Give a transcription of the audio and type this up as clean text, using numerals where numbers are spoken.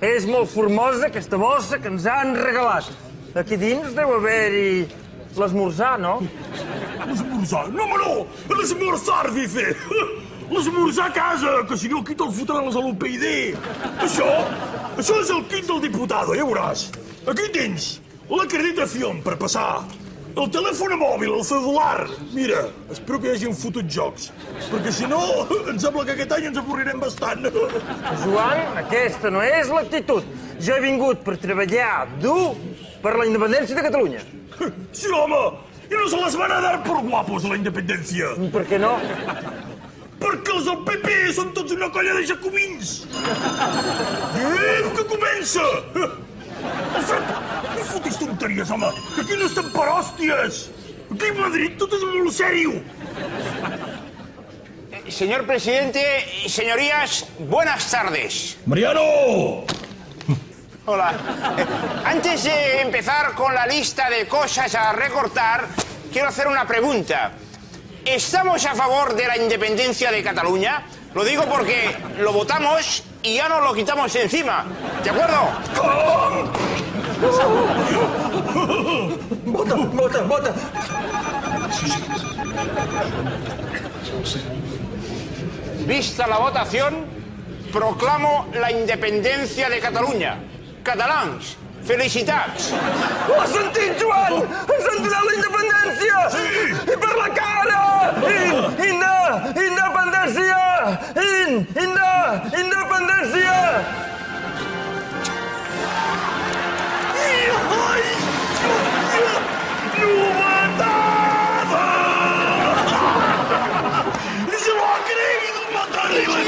És molt formosa aquesta bossa que ens han regalat. Aquí dins deu haver-hi l'esmorzar, no? L'esmorzar? No, home, no! L'esmorzar, dice! L'esmorzar a casa, que si no aquí te'l fotran els de l'UPyD. Això és el kit del diputado, ja veuràs. Aquí tens l'acreditació per passar. El telèfon mòbil, el celular. Mira, espero que hi hagin fotut jocs, perquè si no, em sembla que aquest any ens avorrirem bastant. Joan, aquesta no és l'actitud. Jo he vingut per treballar dur per la independència de Catalunya. Sí, home, i no se les van a dar per guapos, la independència. Per què no? Perquè els del PP són tots una colla de jacobins. Que comença! Alfred, no fotis tonteries, home, que aquí no estem per hòsties. Aquí a Madrid tot és molt sèrio. Señor presidente, señorías, buenas tardes. ¡Mariano! Hola. Antes de empezar con la lista de cosas a recortar, quiero hacer una pregunta. ¿Estamos a favor de la independencia de Cataluña? Lo digo porque lo votamos y ya nos lo quitamos encima. ¿De acuerdo? Vota. Vista la votación, proclamo la independencia de Catalunya. Catalans, felicitats. Ho has sentit, Joan? Ens han donat la independència! Sí! I per la cara! Independència! Independència! ¡Se lo ha creído matar y la